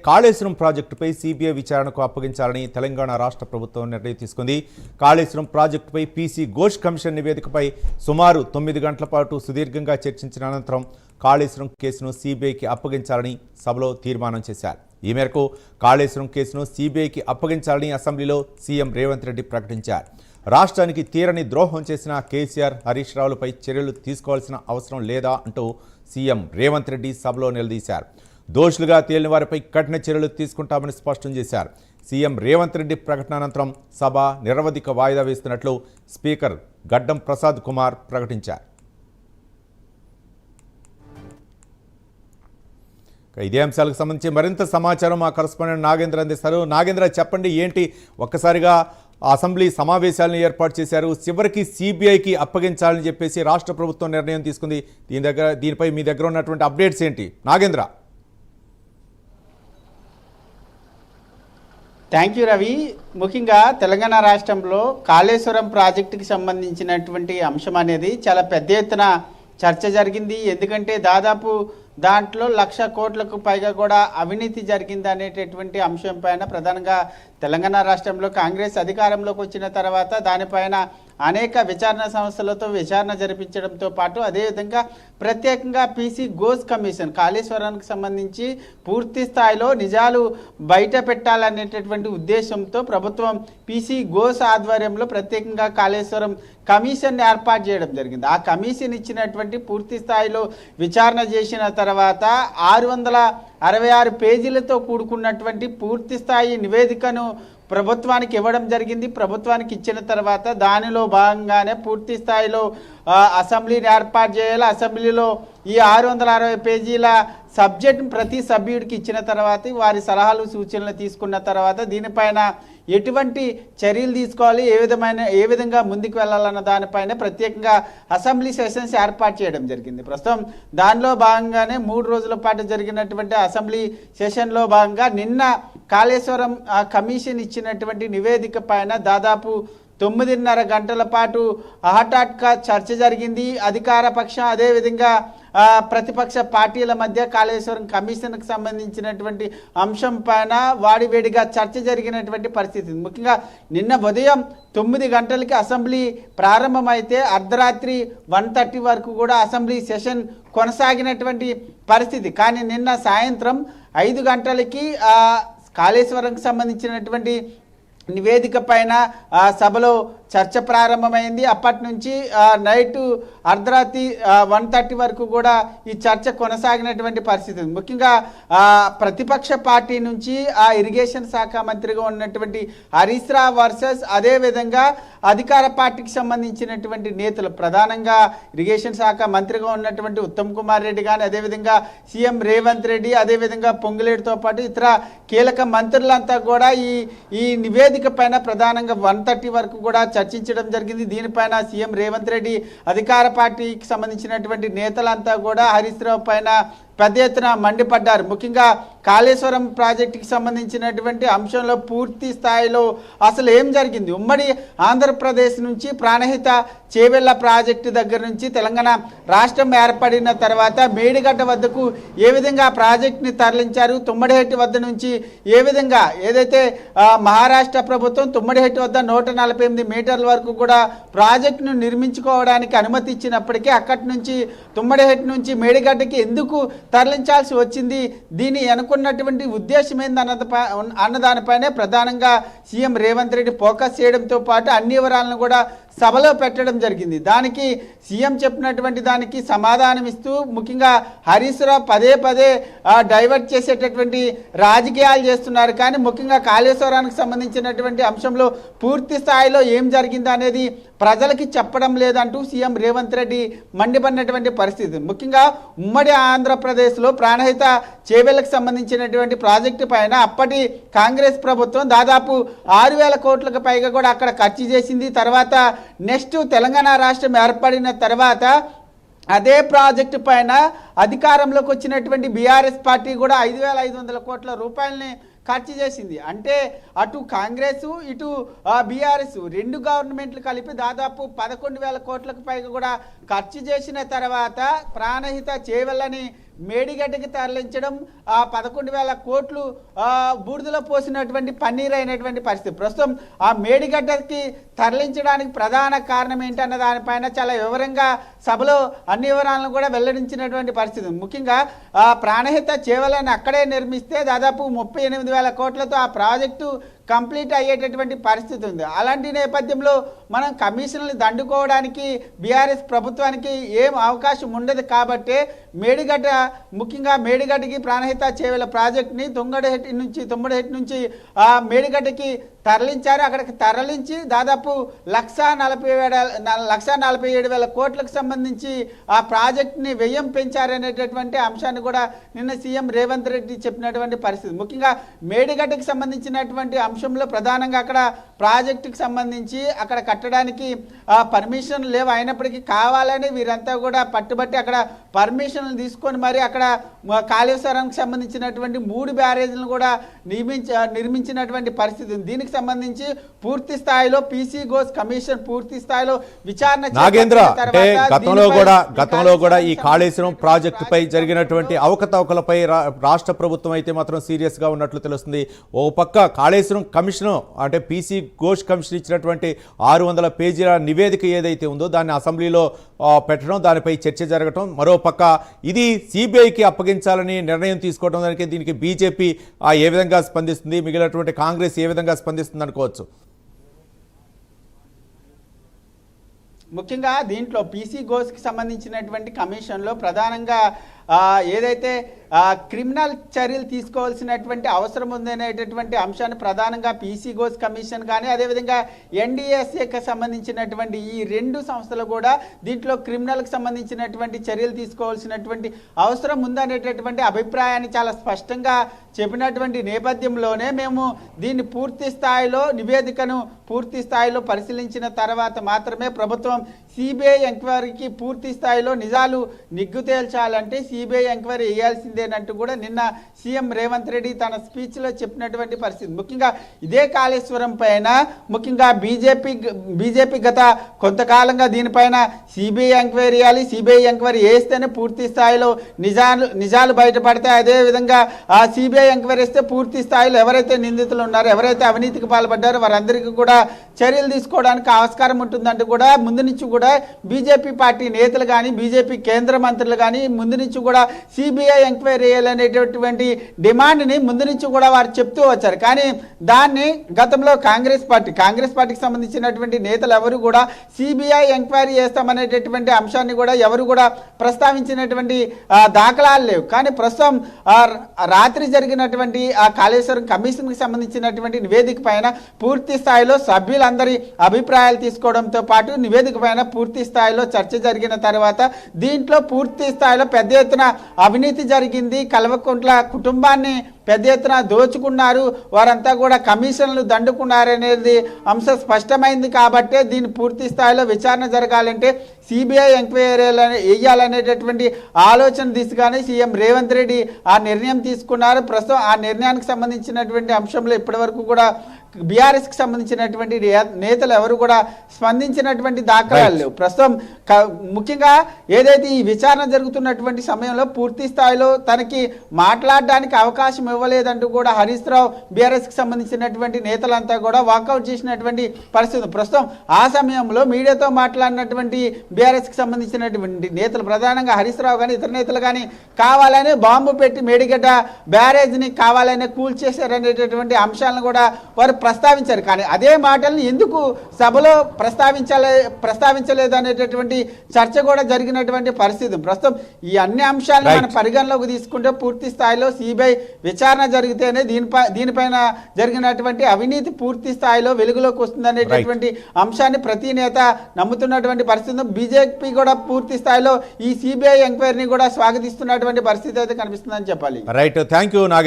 కాళేశ్వరం ప్రాజెక్టుపై సిబిఐ విచారణకు అప్పగించాలని తెలంగాణ రాష్ట్ర ప్రభుత్వం నిర్ణయం తీసుకుంది. కాళేశ్వరం ప్రాజెక్టుపై పీసీ ఘోష్ కమిషన్ నివేదికపై సుమారు 9 గంటల పాటు సుదీర్ఘంగా చర్చించిన అనంతరం కాళేశ్వరం కేసును సిబిఐకి అప్పగించాలని సభలో తీర్మానం చేశారు. ఈ మేరకు కాళేశ్వరం కేసును సిబిఐకి అప్పగించాలని అసెంబ్లీలో సీఎం రేవంత్ రెడ్డి ప్రకటించారు. రాష్ట్రానికి తీరని ద్రోహం చేసిన కేసీఆర్, హరీష్ రావులపై చర్యలు తీసుకోవాల్సిన అవసరం లేదా అంటూ సీఎం రేవంత్ రెడ్డి సభలో నిలదీశారు. దోషులుగా తేలిన వారిపై కఠిన చర్యలు తీసుకుంటామని స్పష్టం చేశారు. సీఎం రేవంత్ రెడ్డి ప్రకటన అనంతరం సభ నిరవధిక వాయిదా వేస్తున్నట్లు స్పీకర్ గడ్డం ప్రసాద్ కుమార్ ప్రకటించారు. ఇదే అంశాలకు సంబంధించి మరింత సమాచారం మా కరెస్పాండెంట్ నాగేంద్ర అందిస్తారు. నాగేంద్ర, చెప్పండి, ఏంటి ఒక్కసారిగా అసెంబ్లీ సమావేశాలను ఏర్పాటు చేశారు, చివరికి సిబిఐకి అప్పగించాలని చెప్పేసి రాష్ట్ర ప్రభుత్వం నిర్ణయం తీసుకుంది. దీనిపై మీ దగ్గర ఉన్నటువంటి అప్డేట్స్ ఏంటి నాగేంద్ర? Thank you Ravi. ముఖ్యంగా తెలంగాణ రాష్ట్రంలో కాళేశ్వరం ప్రాజెక్టుకి సంబంధించినటువంటి అంశం అనేది చాలా పెద్ద ఎత్తున చర్చ జరిగింది. ఎందుకంటే దాదాపు దాంట్లో 1,00,000 కోట్లకు పైగా కూడా అవినీతి జరిగింది అనేటటువంటి అంశం పైన ప్రధానంగా తెలంగాణ రాష్ట్రంలో కాంగ్రెస్ అధికారంలోకి వచ్చిన తర్వాత దానిపైన అనేక విచారణ సంస్థలతో విచారణ జరిపించడంతో పాటు అదేవిధంగా ప్రత్యేకంగా పీసీ ఘోష్ కమిషన్ కాళేశ్వరానికి సంబంధించి పూర్తి స్థాయిలో నిజాలు బయట పెట్టాలనేటటువంటి ఉద్దేశంతో ప్రభుత్వం పీసీ ఘోష్ ఆధ్వర్యంలో ప్రత్యేకంగా కాళేశ్వరం కమిషన్ ఏర్పాటు చేయడం జరిగింది. ఆ కమిషన్ ఇచ్చినటువంటి పూర్తి స్థాయిలో విచారణ చేసిన తర్వాత 666 పేజీలతో కూడుకున్నటువంటి పూర్తి స్థాయి నివేదికను ప్రభుత్వానికి ఇవ్వడం జరిగింది. ప్రభుత్వానికి ఇచ్చిన తర్వాత దానిలో భాగంగానే పూర్తి స్థాయిలో అసెంబ్లీని ఏర్పాటు చేయాలి. అసెంబ్లీలో ఈ 660 పేజీల సబ్జెక్ట్ ప్రతి సభ్యుడికి ఇచ్చిన తర్వాత వారి సలహాలు సూచనలు తీసుకున్న తర్వాత దీనిపైన ఎటువంటి చర్యలు తీసుకోవాలి, ఏ విధంగా ముందుకు వెళ్ళాలన్న దానిపైన ప్రత్యేకంగా అసెంబ్లీ సెషన్స్ ఏర్పాటు చేయడం జరిగింది. ప్రస్తుతం దానిలో భాగంగానే 3 రోజుల పాటు జరిగినటువంటి అసెంబ్లీ సెషన్లో భాగంగా నిన్న కాళేశ్వరం కమిషన్ ఇచ్చినటువంటి నివేదిక పైన దాదాపు 9:30 గంటల పాటు హఠాత్గా చర్చ జరిగింది. అధికార పక్షం అదేవిధంగా ప్రతిపక్ష పార్టీల మధ్య కాళేశ్వరం కమిషన్కి సంబంధించినటువంటి అంశం పైన వాడివేడిగా చర్చ జరిగినటువంటి పరిస్థితి. ముఖ్యంగా నిన్న ఉదయం 9 గంటలకి అసెంబ్లీ ప్రారంభమైతే అర్ధరాత్రి 1:30 వరకు కూడా అసెంబ్లీ సెషన్ కొనసాగినటువంటి పరిస్థితి. కానీ నిన్న సాయంత్రం 5 గంటలకి కాళేశ్వరంకి సంబంధించినటువంటి నివేదిక పైన సభలో చర్చ ప్రారంభమైంది. అప్పటి నుంచి నైటు అర్ధరాత్రి 1:30 వరకు కూడా ఈ చర్చ కొనసాగినటువంటి పరిస్థితి. ముఖ్యంగా ప్రతిపక్ష పార్టీ నుంచి ఇరిగేషన్ శాఖ మంత్రిగా ఉన్నటువంటి హరీష్ రావు వర్సెస్ అదేవిధంగా అధికార పార్టీకి సంబంధించినటువంటి నేతలు, ప్రధానంగా ఇరిగేషన్ శాఖ మంత్రిగా ఉన్నటువంటి ఉత్తమ్ కుమార్ రెడ్డి కానీ అదేవిధంగా సీఎం రేవంత్ రెడ్డి అదేవిధంగా పొంగులేటితో పాటు ఇతర కీలక మంత్రులంతా కూడా ఈ నివేదిక పైన ప్రధానంగా 1:30 వరకు కూడా చర్చించడం జరిగింది. దీనిపైన సీఎం రేవంత్ రెడ్డి అధికార పార్టీకి సంబంధించినటువంటి నేతలంతా కూడా హరీష్ రావు పైన పెద్ద ఎత్తున మండిపడ్డారు. ముఖ్యంగా కాళేశ్వరం ప్రాజెక్టుకి సంబంధించినటువంటి అంశంలో పూర్తి స్థాయిలో అసలు ఏం జరిగింది, ఉమ్మడి ఆంధ్రప్రదేశ్ నుంచి ప్రాణహిత చేవెళ్ల ప్రాజెక్టు దగ్గర నుంచి తెలంగాణ రాష్ట్రం ఏర్పడిన తర్వాత మేడిగడ్డ వద్దకు ఏ విధంగా ప్రాజెక్టుని తరలించారు, తుమ్మడిహెట్టి వద్ద నుంచి ఏ విధంగా ఏదైతే మహారాష్ట్ర ప్రభుత్వం తుమ్మడిహెట్టి వద్ద 148 మీటర్ల వరకు కూడా ప్రాజెక్టును నిర్మించుకోవడానికి అనుమతి ఇచ్చినప్పటికీ అక్కడి నుంచి తుమ్మడిహెట్టి నుంచి మేడిగడ్డకి ఎందుకు తరలించాల్సి వచ్చింది, దీన్ని అనుకున్నటువంటి ఉద్దేశం ఏంది అన్నదానిపైనే ప్రధానంగా సీఎం రేవంత్ రెడ్డి ఫోకస్ చేయడంతో పాటు అన్ని వివరాలను కూడా సభలో పెట్టడం జరిగింది. దానికి సీఎం చెప్పినటువంటి దానికి సమాధానం ఇస్తూ ముఖ్యంగా హరీష్ రావు పదే డైవర్ట్ చేసేటటువంటి రాజకీయాలు చేస్తున్నారు. కానీ ముఖ్యంగా కాళేశ్వరానికి సంబంధించినటువంటి అంశంలో పూర్తి స్థాయిలో ఏం జరిగింది అనేది ప్రజలకి చెప్పడం లేదంటూ సీఎం రేవంత్ రెడ్డి మండిపడినటువంటి పరిస్థితి. ముఖ్యంగా ఉమ్మడి ఆంధ్రప్రదేశ్లో ప్రాణహిత చేవెళ్లకు సంబంధించినటువంటి ప్రాజెక్టు పైన అప్పటి కాంగ్రెస్ ప్రభుత్వం దాదాపు 6,000 కోట్లకు పైగా కూడా అక్కడ ఖర్చు చేసింది. తర్వాత నెక్స్ట్ తెలంగాణ రాష్ట్రం ఏర్పడిన తర్వాత అదే ప్రాజెక్టు పైన అధికారంలోకి వచ్చినటువంటి బీఆర్ఎస్ పార్టీ కూడా 5,500 కోట్ల రూపాయలని ఖర్చు చేసింది. అంటే అటు కాంగ్రెస్ ఇటు బీఆర్ఎస్ రెండు గవర్నమెంట్లు కలిపి దాదాపు 11,000 కోట్లకు పైగా కూడా ఖర్చు చేసిన తర్వాత ప్రాణహిత చేవెళ్ళని మేడిగడ్డకి తరలించడం 11,000 కోట్లు బూడిదలో పోసినటువంటి పన్నీర్ అయినటువంటి పరిస్థితి. ప్రస్తుతం ఆ మేడిగడ్డకి తరలించడానికి ప్రధాన కారణం ఏంటన్న దానిపైన చాలా వివరంగా సభలో అన్ని వివరాలను కూడా వెల్లడించినటువంటి పరిస్థితి. ముఖ్యంగా ప్రాణహిత చేవలను అక్కడే నిర్మిస్తే దాదాపు 38,000 కోట్లతో ఆ ప్రాజెక్టు కంప్లీట్ అయ్యేటటువంటి పరిస్థితి ఉంది. అలాంటి నేపథ్యంలో మనం కమిషన్లు దండుకోవడానికి బీఆర్ఎస్ ప్రభుత్వానికి ఏం అవకాశం ఉండదు. కాబట్టి మేడిగడ్డ, ముఖ్యంగా మేడిగడ్డకి ప్రాణహిత చేవల ప్రాజెక్ట్ని తుమ్మడిహెట్టి నుంచి మేడిగడ్డకి తరలించారు. అక్కడికి తరలించి దాదాపు 1,47,000 కోట్లకు సంబంధించి ఆ ప్రాజెక్ట్ని వ్యయం పెంచారనేటటువంటి అంశాన్ని కూడా నిన్న సీఎం రేవంత్ రెడ్డి చెప్పినటువంటి పరిస్థితి. ముఖ్యంగా మేడిగడ్డకి సంబంధించినటువంటి అంశంలో ప్రధానంగా అక్కడ ప్రాజెక్టుకి సంబంధించి అక్కడ కట్టడానికి పర్మిషన్ లేవు. అయినప్పటికీ కావాలని వీరంతా కూడా పట్టుబట్టి అక్కడ పర్మిషన్లు తీసుకొని మరి అక్కడ కాళేశ్వరానికి సంబంధించినటువంటి 3 బ్యారేజ్లను కూడా నిర్మించినటువంటి పరిస్థితి ఉంది. దీనికి సంబంధించి పూర్తి స్థాయిలో పీసీ ఘోష్ కమిషన్ పూర్తి స్థాయిలో విచారణ నాగేంద్ర అంటే గతంలో కూడా ఈ కాళేశ్వరం ప్రాజెక్టుపై జరిగినటువంటి అవకతవకలపై రాష్ట్ర ప్రభుత్వం అయితే మాత్రం సీరియస్ గా ఉన్నట్లు తెలుస్తుంది. ఓ పక్క కాళేశ్వరం కమిషన్ అంటే పీసీ ఘోష్ కమిషన్ ఇచ్చినటువంటి 600 పేజీల నివేదిక ఏదైతే ఉందో దాన్ని అసెంబ్లీలో పెట్టడం, దానిపై చర్చ జరగటం, మరో పక్క ఇది సిబిఐకి అప్పగించాలని నిర్ణయం తీసుకోవడం, దీనికి బీజేపీ ఏ విధంగా స్పందిస్తుంది, మిగిలినటువంటి కాంగ్రెస్ ఏ విధంగా స్పందిస్తుంది అనుకోవచ్చు? ముఖ్యంగా దీంట్లో పీసీ ఘోష్కి సంబంధించినటువంటి కమిషన్లో ప్రధానంగా ఏదైతే క్రిమినల్ చర్యలు తీసుకోవాల్సినటువంటి అవసరం ఉందనేటటువంటి అంశాన్ని ప్రధానంగా పీసీ ఘోష్ కమిషన్ కానీ అదేవిధంగా ఎన్డీఎస్ఏకి సంబంధించినటువంటి ఈ 2 సంస్థలు కూడా దీంట్లో క్రిమినల్కి సంబంధించినటువంటి చర్యలు తీసుకోవాల్సినటువంటి అవసరం ఉందనేటటువంటి అభిప్రాయాన్ని చాలా స్పష్టంగా చెప్పినటువంటి నేపథ్యంలోనే మేము దీన్ని పూర్తి స్థాయిలో నివేదికను పూర్తి స్థాయిలో పరిశీలించిన తర్వాత మాత్రమే ప్రభుత్వం సిబిఐ ఎంక్వైరీకి పూర్తి స్థాయిలో నిజాలు నిగ్గు తేల్చాలంటే సిబిఐ ఎంక్వైరీ వేయాల్సిందేనంటూ కూడా నిన్న సీఎం రేవంత్ రెడ్డి తన స్పీచ్లో చెప్పినటువంటి పరిస్థితి. ముఖ్యంగా ఇదే కాళేశ్వరం పైన ముఖ్యంగా బీజేపీ గత కొంతకాలంగా దీనిపైన సిబిఐ ఎంక్వైరీ వేయాలి, సిబిఐ ఎంక్వైరీ వేస్తేనే పూర్తి స్థాయిలో నిజాలు బయటపడతాయి, అదేవిధంగా ఆ సిబిఐ ఎంక్వైరీ వేస్తే పూర్తి స్థాయిలో ఎవరైతే నిందితులు ఉన్నారో, ఎవరైతే అవినీతికి పాల్పడ్డారో వారందరికీ కూడా చర్యలు తీసుకోవడానికి ఆస్కారం ఉంటుందంటూ కూడా ముందు నుంచి కూడా బీజేపీ పార్టీ నేతలు కానీ బీజేపీ కేంద్ర మంత్రులు కానీ ముందు నుంచి కూడా సిబిఐ ఎంక్వైరీ చేయాలనేటటువంటి డిమాండ్ని ముందు నుంచి కూడా వారు చెప్తూ వచ్చారు. కానీ దాన్ని గతంలో కాంగ్రెస్ పార్టీకి సంబంధించినటువంటి నేతలు ఎవరు కూడా సిబిఐ ఎంక్వైరీ చేస్తామనేటటువంటి అంశాన్ని కూడా ఎవరు కూడా ప్రస్తావించినటువంటి దాఖలాలు లేవు. కానీ ప్రస్తుతం రాత్రి జరిగినటువంటి ఆ కాళేశ్వరం కమిషన్కి సంబంధించినటువంటి నివేదిక పైన పూర్తి స్థాయిలో సభ్యులందరి అభిప్రాయాలు తీసుకోవడంతో పాటు నివేదిక పైన పూర్తి స్థాయిలో చర్చ జరిగిన తర్వాత దీంట్లో పూర్తి స్థాయిలో పెద్ద ఎత్తున అవినీతి జరిగింది, కల్వకుంట్ల కుటుంబాన్ని పెద్ద ఎత్తున దోచుకున్నారు, వారంతా కూడా కమిషన్లు దండుకున్నారనేది అంశం స్పష్టమైంది. కాబట్టే దీన్ని పూర్తి స్థాయిలో విచారణ జరగాలంటే సిబిఐ ఎంక్వైరీ వేయాలనేటటువంటి ఆలోచన దిశగానే సీఎం రేవంత్ రెడ్డి ఆ నిర్ణయం తీసుకున్నారు. ప్రస్తుతం ఆ నిర్ణయానికి సంబంధించినటువంటి అంశంలో ఇప్పటివరకు కూడా బీఆర్ఎస్కి సంబంధించినటువంటి నేతలు ఎవరు కూడా స్పందించినటువంటి దాఖలాలు లేవు. ప్రస్తుతం ముఖ్యంగా ఏదైతే ఈ విచారణ జరుగుతున్నటువంటి సమయంలో పూర్తి స్థాయిలో తనకి మాట్లాడడానికి అవకాశం ఇవ్వలేదంటూ కూడా హరీష్ రావు బీఆర్ఎస్కి సంబంధించినటువంటి నేతలంతా కూడా వాకౌట్ చేసినటువంటి పరిస్థితి. ప్రస్తుతం ఆ సమయంలో మీడియాతో మాట్లాడినటువంటి బీఆర్ఎస్కి సంబంధించినటువంటి నేతలు ప్రధానంగా హరీష్ రావు కానీ ఇతర నేతలు కానీ కావాలనే బాంబు పెట్టి మేడిగడ్డ బ్యారేజ్ని కావాలనే కూల్చేశారనేటటువంటి అంశాలను కూడా వారు ప్రస్తావించారు. కానీ అదే మాటలను ఎందుకు సభలో ప్రస్తావించలేదు అనేటటువంటి చర్చ కూడా జరిగినటువంటి పరిస్థితి. ప్రస్తుతం ఈ అన్ని అంశాలను మనం పరిగణలోకి తీసుకుంటే పూర్తి స్థాయిలో సిబిఐ విచారణ జరిగితేనే దీనిపైన జరిగినటువంటి అవినీతి పూర్తి స్థాయిలో వెలుగులోకి వస్తుందనేటటువంటి అంశాన్ని ప్రతి నేత నమ్ముతున్నటువంటి పరిస్థితి. బీజేపీ కూడా పూర్తి స్థాయిలో ఈ సిబిఐ ఎంక్వైరీని కూడా స్వాగతిస్తున్నటువంటి పరిస్థితి అయితే కనిపిస్తుందని చెప్పాలి. Right, thank you.